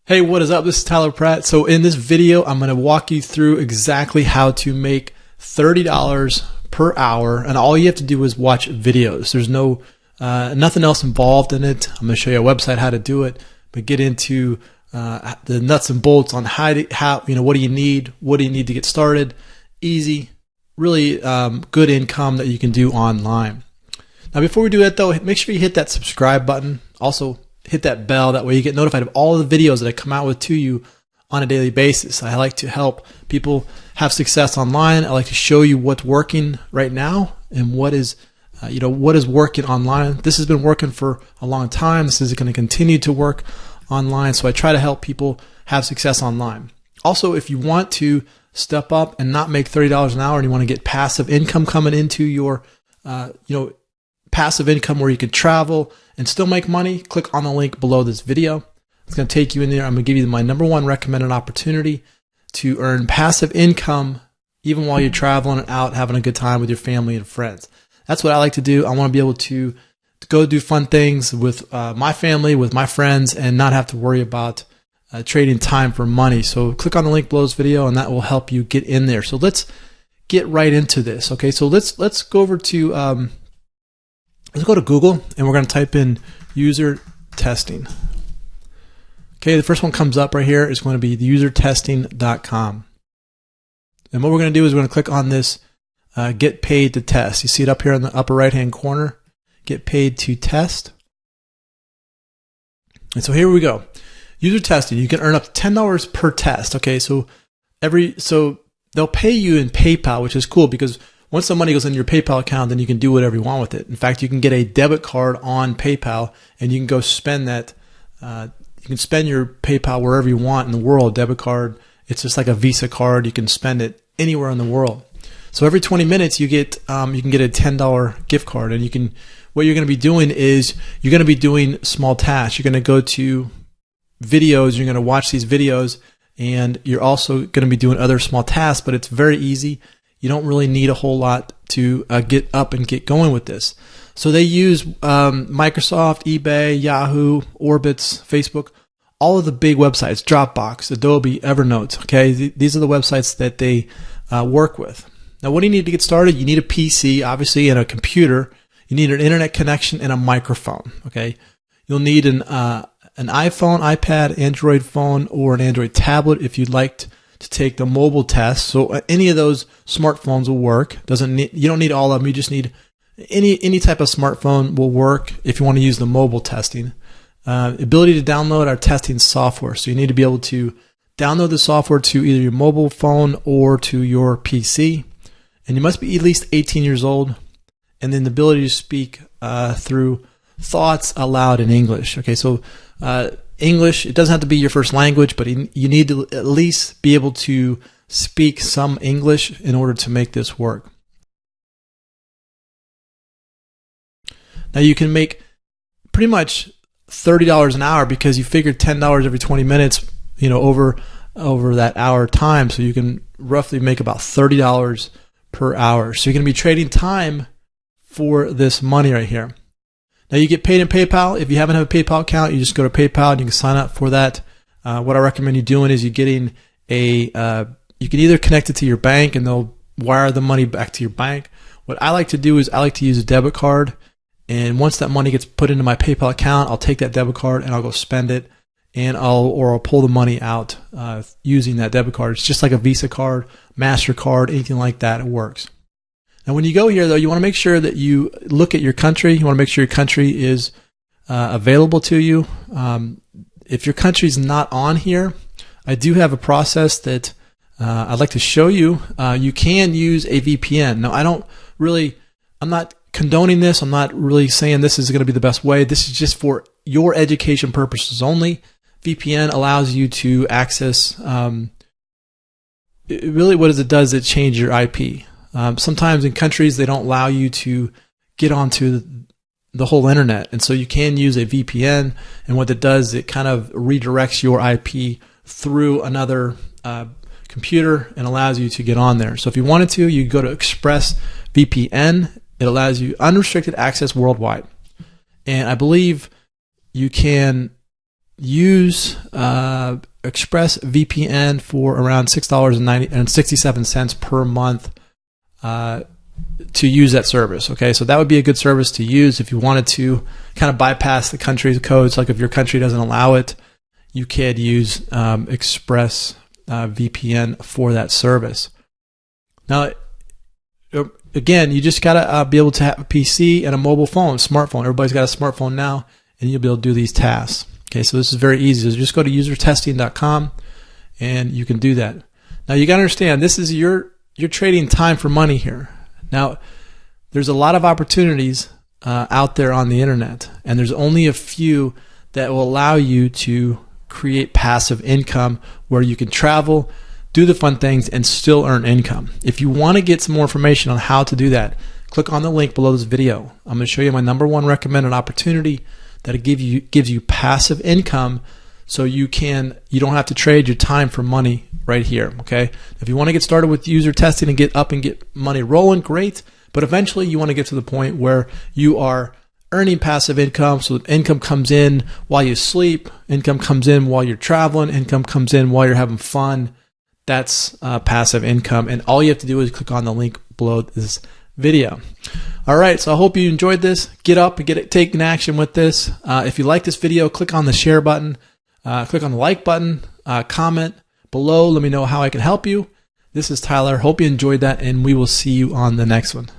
Hey, what is up? This is Tyler Pratt. So in this video, I'm going to walk you through exactly how to make $30 per hour. And all you have to do is watch videos. There's nothing else involved in it. I'm going to show you a website how to do it, but get into the nuts and bolts on what do you need? What do you need to get started? Easy, really good income that you can do online. Now, before we do that though, make sure you hit that subscribe button. Also, hit that bell. That way you get notified of all the videos that I come out with to you on a daily basis. I like to help people have success online. I like to show you what's working right now and what is working online. This has been working for a long time. This is going to continue to work online. So I try to help people have success online. Also, if you want to step up and not make $30 an hour and you want to get passive income coming into your, passive income where you can travel and still make money, click on the link below this video. It's going to take you in there. I'm going to give you my #1 recommended opportunity to earn passive income even while you're traveling and out having a good time with your family and friends. That's what I like to do. I want to be able to go do fun things with my family, with my friends, and not have to worry about trading time for money. So click on the link below this video and that will help you get in there. So let's get right into this. Okay, so let's go over to let's go to Google and we're going to type in user testing. Okay, the first one comes up right here is going to be usertesting.com. And what we're going to do is we're going to click on this get paid to test. You see it up here in the upper right hand corner, get paid to test. And so here we go. User testing, you can earn up to $10 per test. Okay, so they'll pay you in PayPal, which is cool because once the money goes in your PayPal account, then you can do whatever you want with it. In fact, you can get a debit card on PayPal and you can go spend that. You can spend your PayPal wherever you want in the world. Debit card, it's just like a Visa card. You can spend it anywhere in the world. So every 20 minutes you can get a $10 gift card, and what you're going to be doing is you're going to be doing small tasks. You're going to go to videos. You're going to watch these videos, and you're also going to be doing other small tasks. But it's very easy. You don't really need a whole lot to get up and get going with this. So they use Microsoft, eBay, Yahoo, Orbitz, Facebook, all of the big websites, Dropbox, Adobe, Evernote. Okay, these are the websites that they work with. Now, what do you need to get started? You need a PC, obviously, and a computer. You need an internet connection and a microphone. Okay, you'll need an iPhone, iPad, Android phone, or an Android tablet if you'd like to take the mobile test. So any of those smartphones will work. You don't need all of them. You just need any type of smartphone will work if you want to use the mobile testing. Ability to download our testing software. So you need to be able to download the software to either your mobile phone or to your PC. And you must be at least 18 years old. And then the ability to speak through thoughts aloud in English. Okay, so English, it doesn't have to be your first language, but you need to at least be able to speak some English in order to make this work. Now you can make pretty much $30 an hour because you figured $10 every 20 minutes, over that hour time. So you can roughly make about $30 per hour. So you're going to be trading time for this money right here. Now you get paid in PayPal. If you haven't have a PayPal account, you just go to PayPal and you can sign up for that. What I recommend you doing is you can either connect it to your bank and they'll wire the money back to your bank. What I like to do is I like to use a debit card. And once that money gets put into my PayPal account, I'll take that debit card and I'll go spend it, and I'll pull the money out using that debit card. It's just like a Visa card, MasterCard, anything like that. It works. Now, when you go here, though, you want to make sure that you look at your country. You want to make sure your country is available to you. If your country's not on here, I do have a process that I'd like to show you. You can use a VPN. Now, I'm not condoning this. I'm not really saying this is going to be the best way. This is just for your education purposes only. VPN allows you to access, really what it does, it changes your IP. Sometimes in countries, they don't allow you to get onto the whole internet. And so you can use a VPN. And what it does, it kind of redirects your IP through another computer and allows you to get on there. So if you wanted to, you go to ExpressVPN. It allows you unrestricted access worldwide. And I believe you can use ExpressVPN for around $6.67 per month to use that service. Okay, so that would be a good service to use if you wanted to kind of bypass the country's codes. Like if your country doesn't allow it, you could use ExpressVPN for that service. Now, again, you just gotta be able to have a PC and a mobile phone, smartphone. Everybody's got a smartphone now, and you'll be able to do these tasks. Okay, so this is very easy. So just go to usertesting.com, and you can do that. Now you gotta understand, this is you're trading time for money here. Now, there's a lot of opportunities out there on the internet, and there's only a few that will allow you to create passive income where you can travel, do the fun things, and still earn income. If you want to get some more information on how to do that, click on the link below this video. I'm going to show you my #1 recommended opportunity that gives you passive income, so you don't have to trade your time for money right here. Okay, if you want to get started with user testing and get money rolling, great. But eventually you want to get to the point where you are earning passive income. So income comes in while you sleep, income comes in while you're traveling, income comes in while you're having fun. That's passive income, and all you have to do is click on the link below this video. All right, so I hope you enjoyed this. Get up and take an action with this. If you like this video, click on the share button, click on the like button, comment below. Let me know how I can help you. This is Tyler. Hope you enjoyed that, and we will see you on the next one.